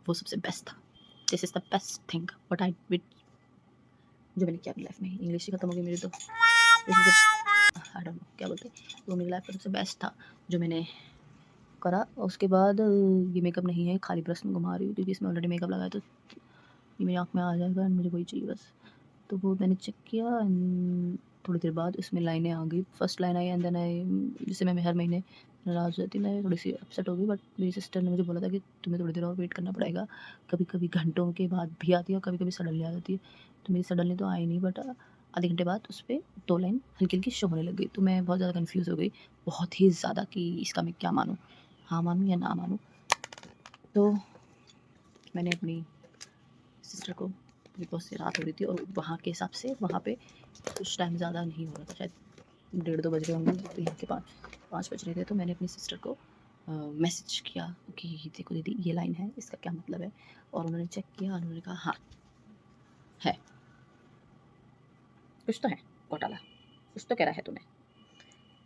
वो सबसे बेस्ट था। This is the best thing what I did, जो मैंने किया अपनी लाइफ में। इंग्लिश ही खत्म हो गई मेरी तो। This is the I don't no क्या बोलते हैं। वो मेरी लाइफ का सबसे बेस्ट था जो मैंने करा। उसके बाद ये मेकअप नहीं है, खाली ब्रश में घुमा रही हूँ क्योंकि इसमें ऑलरेडी मेकअप लगा है, तो ये मेरी आँख में आ जाएगा एंड मुझे वही चाहिए बस। तो वो मैंने चेक किया एंड थोड़ी देर बाद उसमें लाइनें आ गई। फर्स्ट लाइन आई एंड देन आई, जैसे मैं हर महीने नाराज़ हो जाती, मैं थोड़ी सी अपसेट हो गई, बट मेरी सिस्टर ने मुझे बोला था कि तुम्हें थोड़ी देर और वेट करना पड़ेगा। कभी कभी घंटों के बाद भी आती है और कभी कभी सडनली आ जाती है। तो मेरी सडनली तो आई नहीं, बट आधे घंटे बाद उस पर 2 लाइन हल्की हल्की शो होने लग गई। तो मैं बहुत ज़्यादा कन्फ्यूज़ हो गई, बहुत ही ज़्यादा, कि इसका मैं क्या मानूँ, हाँ मानूँ या ना मानूँ। तो मैंने अपनी सिस्टर को, बिग बॉस से रात हो रही थी और वहाँ के हिसाब से वहाँ पे कुछ टाइम ज़्यादा नहीं हो रहा था, शायद 1:30-2 बज रहे होंगे, तो यहाँ के 5 बज रहे थे। तो मैंने अपनी सिस्टर को मैसेज किया कि देखो दीदी ये लाइन है, इसका क्या मतलब है। और उन्होंने चेक किया और उन्होंने कहा हाँ है, कुछ तो है घोटाला, कुछ तो कह रहा है तुम्हें।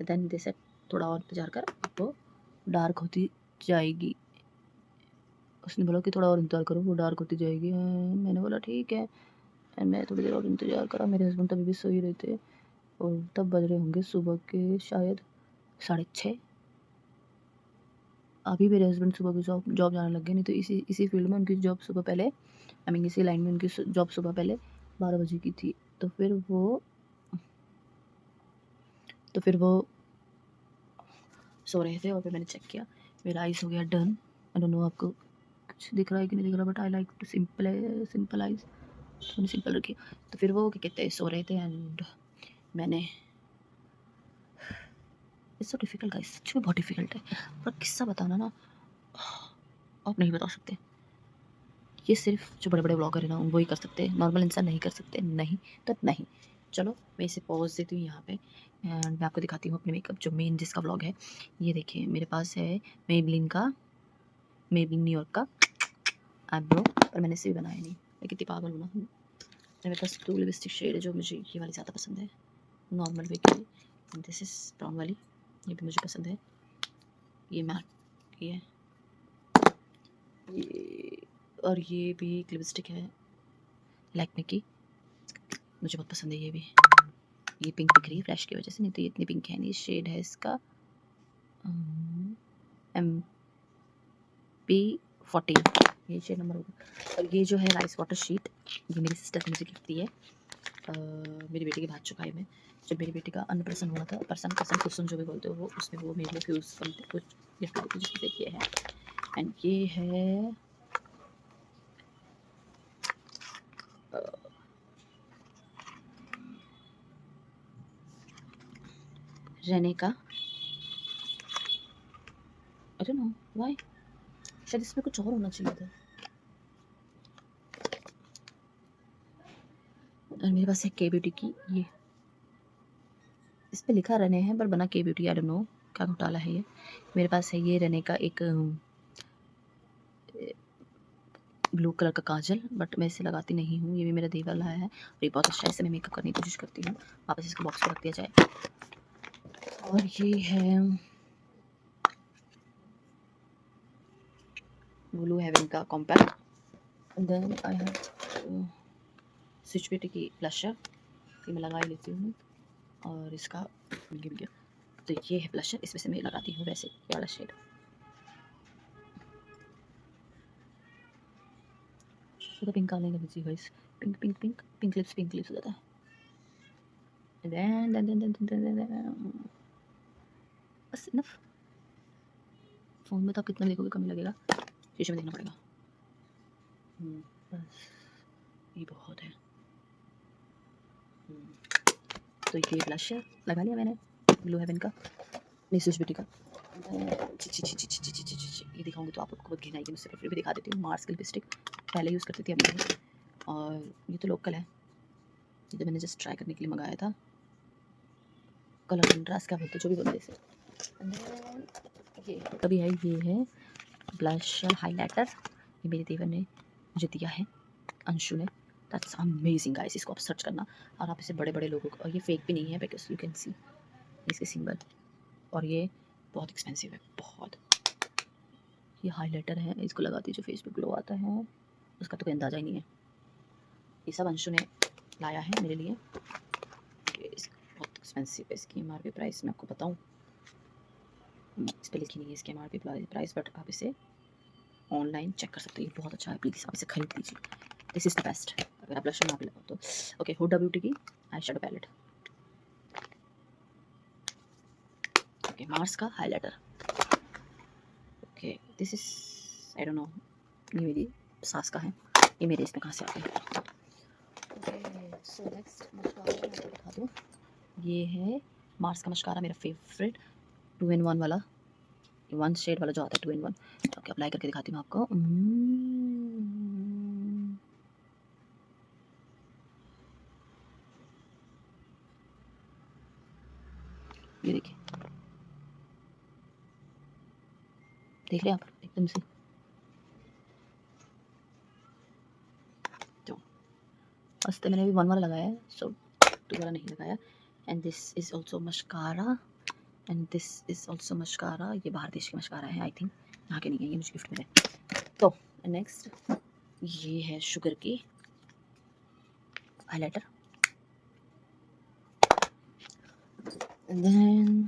देन दे सेड थोड़ा और इंतजार कर, वो डार्क होती जाएगी। उसने बोला कि थोड़ा और इंतजार करो, वो डार्क होती जाएगी। मैंने बोला ठीक है एंड मैं थोड़ी देर और इंतजार करा। मेरे हस्बैंड तभी भी सो ही रहे थे और तब बज रहे होंगे सुबह के शायद 6:30। अभी मेरे हस्बैंड सुबह की जॉब जाने लग गए, नहीं तो इसी फील्ड में उनकी जॉब सुबह पहले, आई मीन इसी लाइन में उनकी जॉब सुबह पहले 12 बजे की थी। तो फिर वो सो रहे थे और फिर मैंने चेक किया, मेरा आइज़ हो गया डन। आई डोंट नो आपको कुछ दिख रहा है कि नहीं दिख रहा, but I like to simple eyes, तो मैंने सिंपल रखी। तो फिर वो क्या कहते हैं, सो रहे थे एंड मैंने, इट्स सो डिफ़िकल्ट गाइस, सच में बहुत डिफ़िकल्ट है। और किस्सा बताना ना आप नहीं बता सकते, ये सिर्फ जो बड़े बड़े ब्लॉगर हैं ना वो ही कर सकते हैं, नॉर्मल इंसान नहीं कर सकते। नहीं तो नहीं। चलो मैं इसे पॉज देती हूँ यहाँ पे एंड मैं आपको दिखाती हूँ अपने मेकअप, जो मेन जिसका व्लॉग है। ये देखिए मेरे पास है मेबलिन न्यूयॉर्क का आईब्रो, पर मैंने इसे भी बनाया नहीं, मैं कितनी पागल हूँ ना। मेरे पास 2 लिपस्टिक शेड है, जो मुझे ये वाली ज़्यादा पसंद है नॉर्मल वे के लिए। दिस इज़ ब्राउन वाली, ये भी मुझे पसंद है। ये मैट ये और ये भी एक लिपस्टिक है लैक्मे की, मुझे बहुत पसंद है ये भी। ये पिंक दिख रही है फ्लैश की वजह से, नहीं तो ये इतनी पिंक है नहीं। शेड है इसका MP14, ये शेड नंबर होगा। और ये जो है राइस वाटर शीट, ये मेरी सिस्टर ने मुझे गिफ्ट दी है। मेरी बेटी के भाग चुका है मैं, जब मेरी बेटी का अन्नप्राशन हुआ था, कुसुम जो भी बोलते हो वो, उसमें वो मेरे लिए फ्यूज़ कुछ गिफ्ट दी थी, जिसमें ये है। एंड ये है रेने का, आई डोंट नो व्हाई, शायद इसमें कुछ और होना चाहिए था। और मेरे पास है के ब्यूटी की, ये इस पे लिखा रने है पर बना के ब्यूटी, आई डोंट नो क्या घोटाला है ये। मेरे पास है ये रने का एक ब्लू कलर का काजल, बट मैं इसे लगाती नहीं हूँ, ये भी मेरा देवर लाया है और ये बहुत अच्छा है, इसे मैं मेकअप करने की कोशिश करती हूँ। वापस इसको बॉक्स में रख दिया जाए। और ये है ब्लू हेवन का compact. Then I have switch beauty की ब्लशर, ये मैं लगा ही लेती हूँ। और इसका ये भी, तो ये है ब्लशर, इसमें से मैं लगाती हूँ वैसे ये वाला शेड। तो पिंक आने लगी थी गाइस, पिंक लिप्स हो जाता है। बस इनफ। फ़ोन में तो आप कितना देखोगे कम ही लगेगा, शीशे में देखना पड़ेगा। बस ये बहुत है। तो ये ब्लशर लगा लिया मैंने ब्लू हेवन का, नहीं स्विच ब्यूटी का। ये दिखाऊंगी तो आप लोग को बहुत घिन आएगी मुझसे, फिर भी दिखा देती हूँ। मार्स की लिपस्टिक पहले यूज़ करती थी, अब नहीं। और ये तो लोकल है, ये तो मैंने जस्ट ट्राई करने के लिए मंगाया था। कलर कंट्रास्ट क्या बोलते, जो भी बोलते इसे। ये कभी है, ये है ब्लशर हाइलाइटर, ये मेरे देवर ने मुझे दिया है, अंशु ने। दैट्स अमेजिंग गाइस, इसको आप सर्च करना और आप इसे बड़े बड़े लोगों को, और ये फेक भी नहीं है बिकॉज यू कैन सी इसके सिंबल। और ये बहुत एक्सपेंसिव है, बहुत। ये हाइलाइटर है, इसको लगाती जो फेस पे ग्लो आता है, उसका तो कोई अंदाज़ा ही नहीं है। ये सब अंशु ने लाया है मेरे लिए। बहुत एक्सपेंसिव है, इसकी एमआरपी प्राइस मैं आपको बताऊं, इस पर लिखी नहीं है इसकी एमआरपी प्राइस, बट आप इसे ऑनलाइन चेक कर सकते हो। ये बहुत अच्छा है, प्लीज़ आप इसे खरीद लीजिए। दिस इज़ द बेस्ट अगर आप ब्लश यहाँ पे लगाओ तो। ओके, हुडा ब्यूटी की eye shadow palette. Okay, Mars का highlighter. Okay, this is I don't know, ये मेरी सास का है, ये मेरे इसमें कहाँ से आते हैं। ओके, सो नेक्स्ट मस्कारा मैं आपको दिखा दूँ। ये है मार्स का मस्कारा, मेरा फेवरेट 2 in 1 वाला, 1 शेड वाला जो आता है 2 in 1। ओके, अप्लाई करके दिखाती हूँ आपको। ये देखिए, देख रहे हैं आप एकदम से। तो वास्ते मैंने अभी 1 वाला लगाया है, सो 2 वाला नहीं लगाया। And this is also mascara, and this is also mascara. ये बाहर देश की मस्कारा है आई थिंक, यहाँ के नहीं है, ये मुझे गिफ्ट मिले। तो नेक्स्ट ये है शुगर की highlighter. And then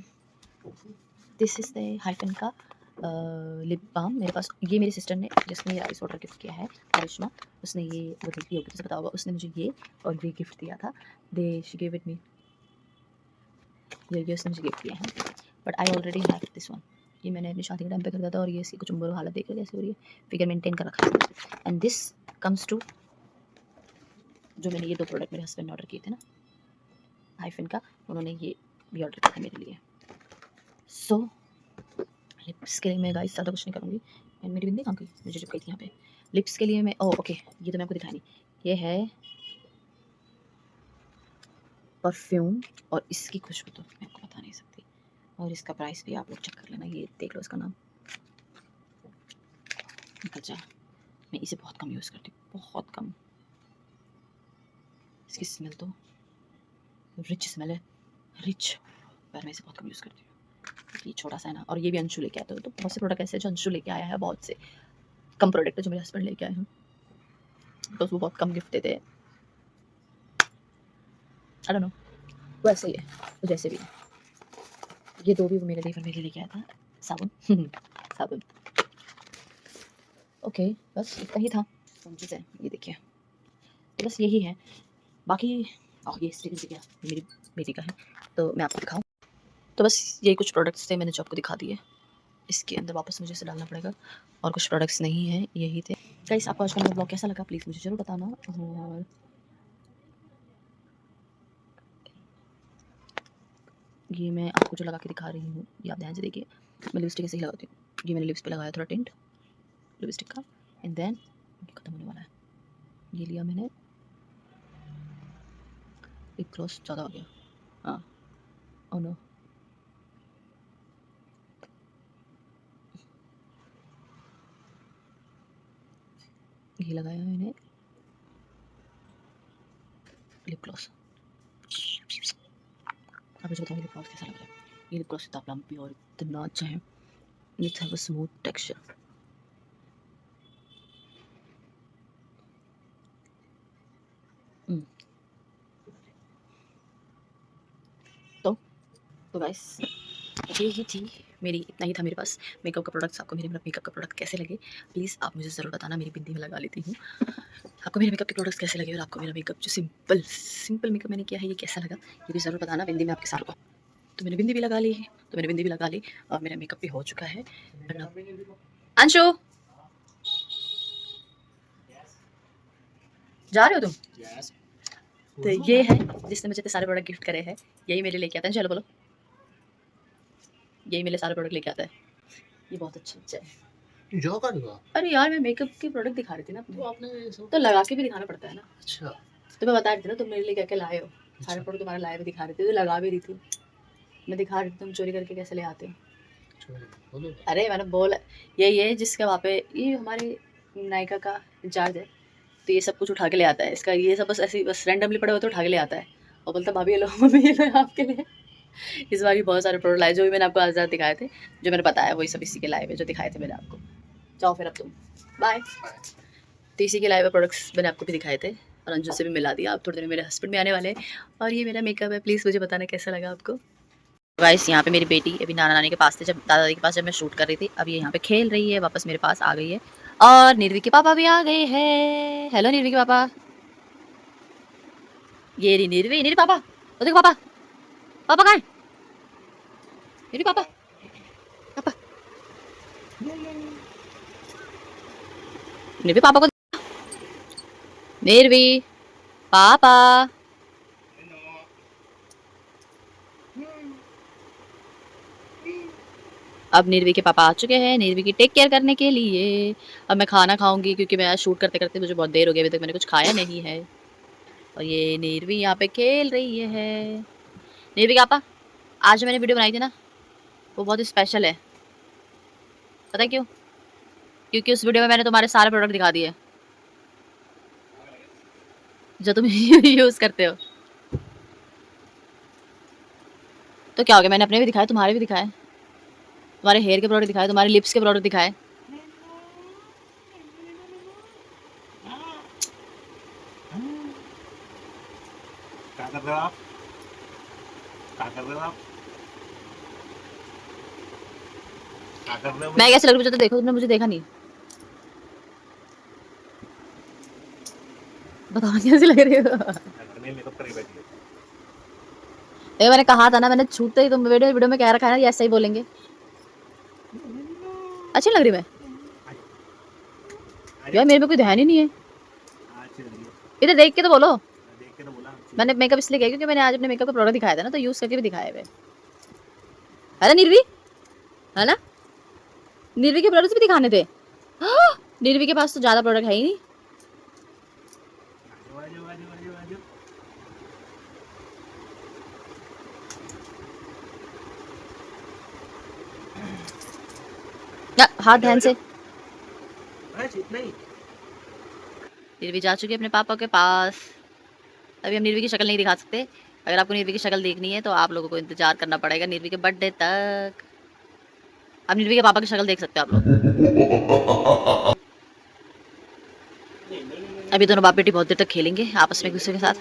this is the Hyphen का लिप बाम। मेरे पास ये मेरी सिस्टर ने, जिसने ये राइस वाटर गिफ्ट किया है, करिश्मा, उसने ये वो देखी होगी तो पता होगा, उसने मुझे ये और ये गिफ्ट दिया था। दे शी गिव इट मी, ये उसने मुझे गिफ्ट किया है, but I already have this one. ये मैंने अपनी शादी के टाइम पे खरीदा था, और ये इसकी कुछ उम्र हालत देख रहे कैसे हो रही है, फिगर मेंटेन कर रखा है। एंड दिस कम्स टू, जो मैंने ये 2 प्रोडक्ट मेरे हस्बैंड ने ऑर्डर किए थे ना हाइफन का, उन्होंने ये भी ऑर्डर किया था मेरे लिए। सो लिप्स के लिए मैं गाइस ज़्यादा कुछ नहीं करूँगी। एंड मेरी बिंदी कहाँ गई, मुझे चिपकाई थी यहाँ पे। लिप्स के लिए मैं ओके, ये तो मैं आपको दिखाई नहीं, ये है परफ्यूम, और इसकी खुशबू तो मैं आपको बता नहीं सकती, और इसका प्राइस भी आप लोग चेक कर लेना, ये देख लो इसका नाम, निकल जा। मैं इसे बहुत कम यूज़ करती हूँ, बहुत कम। इसकी स्मेल तो रिच स्मेल है, रिच, पर मैं इसे बहुत कम यूज़ करती हूँ। ये छोटा सा है ना, और ये भी अंशु लेके आया था, तो बहुत से प्रोडक्ट ऐसे हैं जो अंशु लेके आया है, बहुत से कम प्रोडक्ट है जो मेरे हस्बैंड लेके आए हैं, तो वो बहुत कम गिफ्ट देते हैं। आई डोंट नो, वो ऐसे ही है, वो जैसे भी है। ये 2 भी वो मेरे लिए लेके आया था, साबुन साबुन। ओके, बस इतना ही था चीज़ है, ये देखिए, तो बस यही है। बाकी ये स्टिकर क्या मेरी बेटी का है, तो मैं आपको दिखाऊँ। तो बस यही कुछ प्रोडक्ट्स थे, मैंने जो आपको दिखा दिए। इसके अंदर वापस मुझे इसे डालना पड़ेगा, और कुछ प्रोडक्ट्स नहीं हैं, यही थे। गाइस, आपको आज का मेरा ब्लॉग कैसा लगा प्लीज़ मुझे ज़रूर बताना। और ये मैं आपको जो लगा के दिखा रही हूँ, ये आप ध्यान से देखिए, मैं लिपस्टिक ऐसे ही लगाती हूँ। ये मैंने लिप्स पे लगाया थोड़ा टिंट लिपस्टिक का, एंड देन ये खत्म होने वाला है। ये लिया मैंने, लिप ग्लॉस ज़्यादा हो गया, हाँ, ओह नो, ये लगाया मैंने लिप ग्लॉस। अब मुझे बताओ लिप ग्लॉस कैसा लग रहा है। ये लिप ग्लॉस इतना प्लम्पी और इतना अच्छा है, it's have a smooth texture. तो गाइस, यही थी मेरी, इतना ही था मेरे पास मेकअप का प्रोडक्ट्स। आपको मेरे मेकअप का प्रोडक्ट कैसे लगे प्लीज़ आप मुझे ज़रूर बताना। मेरी बिंदी में लगा लेती हूँ। आपको मेरे मेकअप के प्रोडक्ट्स कैसे लगे, और आपको मेरा मेकअप जो सिंपल मेकअप मैंने किया है ये कैसा लगा, ये भी ज़रूर बताना। बिंदी में आपके साथ, तो मैंने बिंदी भी लगा ली है, तो मैंने बिंदी भी लगा ली, और मेरा मेकअप भी हो चुका है। अंशु, जा रहे हो तुम? तो ये है जिसने मुझे इतने सारे प्रोडक्ट गिफ्ट करे हैं, यही मेरे लेके आता है। चलो बोलो, यही मेरे सारे प्रोडक्ट लेके आता है। ये बहुत अच्छा है। जो करूँगा। अरे यार, मैं मेकअप के प्रोडक्ट दिखा रही थी ना, तो आपने तो लगा के भी दिखाना पड़ता है ना। अच्छा, तो मैं बता रही थी ना तुम मेरे लिए क्या-क्या लाए हो। सारे प्रोडक्ट तुम्हारे लाए हुए दिखा रही थी, तो लगा भी रही थी। मैं दिखा रही थी, तुम चोरी करके कैसे ले आते हो। अरे मैंने बोला यही है जिसके वहाँ पे, ये हमारे नायका का इंचार्ज है, तो ये सब कुछ उठा के ले आता है। इसका ये सब बस ऐसे ही बस रैंडमली पड़े होते उठा के ले आता है, और बोलता भाभी ये लो मम्मी ये लो आपके लिए। इस बार भी बहुत सारे प्रोडक्ट लाए, जो भी मैंने आपको आज दिखाए थे, जो मैंने बताया वही सब इसी के लाए हुए जो दिखाए थे मैंने आपको। जाओ फिर अब तुम, बाय। तो इसी के लाइव प्रोडक्ट्स मैंने आपको भी दिखाए थे और अंजू से भी मिला दिया। अब थोड़ी देर में मेरे हस्बैंड भी आने वाले हैं और ये मेरा मेकअप है। प्लीज़ मुझे बताना कैसा लगा आपको। गाइस यहाँ पे मेरी बेटी अभी नाना नानी के पास थे, जब दादा दादी के पास जब मैं शूट कर रही थी, अब ये यहाँ पे खेल रही है, वापस मेरे पास आ गई है। और निर्वी के पापा भी आ गए हैं। हेलो निर्वी के पापा। ये रही निर्वी, निर्वी पापा, ओ देखो पापा, पापा कहाँ है? निर्वी पापा, पापा, निर्वी पापा को, निर्वी पापा। अब निर्वी के पापा आ चुके हैं निर्वी की टेक केयर करने के लिए। अब मैं खाना खाऊंगी क्योंकि मैं आज शूट करते करते मुझे बहुत देर हो गई, अभी तक मैंने कुछ खाया नहीं है। और ये निर्वी यहाँ पे खेल रही है। निर्वी के पापा, आज जो मैंने वीडियो बनाई थी ना, वो बहुत स्पेशल है। पता है क्यों? क्योंकि उस वीडियो में मैंने तुम्हारे सारे प्रोडक्ट दिखा दिए जो तुम यूज करते हो। तो क्या हो गया, मैंने अपने भी दिखाए, तुम्हारे भी दिखाए, तुम्हारे हेयर के प्रोडक्ट दिखाए, तुम्हारे लिप्स के प्रोडक्ट दिखाए। क्या कर रहे हो आप? क्या कर रहे हो आप? क्या कर रहे हो? मैं कैसे लग रही हूँ, मुझे तो देखो, तुमने मुझे देखा नहीं, बताओ कैसे लग रही हो। नहीं, मेकअप करके बैठी है। ये मैंने कहा था ना, मैंने छूटते ही तुम वीडियो वीडियो में क्या रखा है ना, ये ऐसे ही बोलेंगे। अच्छी लग रही मैं यार, मेरे पे कोई ध्यान ही नहीं है। अच्छी लग रही है। इधर देख के तो बोलो। देख के तो बोला। मैंने मेकअप इसलिए किया क्योंकि मैंने आज अपने मेकअप का प्रोडक्ट दिखाया था ना, तो यूज करके भी दिखाए हुए है ना निर्वी, है ना? निर्वी के प्रोडक्ट्स भी दिखाने थे। हाँ, निर्वी के पास तो ज्यादा प्रोडक्ट है ही नहीं। आजो आजो आजो आजो। हाथ ध्यान से। बस इतना ही। निर्वी जा चुकी है अपने पापा के पास। अभी हम निर्वी की शक्ल नहीं दिखा सकते। अगर आपको निर्वी की शक्ल देखनी है तो आप लोगों को इंतजार करना पड़ेगा निर्वी के बर्थडे तक। अब निर्वी के पापा की शक्ल देख सकते हो आप लोग। अभी दोनों बाप बेटी बहुत देर तक खेलेंगे आपस में एक दूसरे के साथ।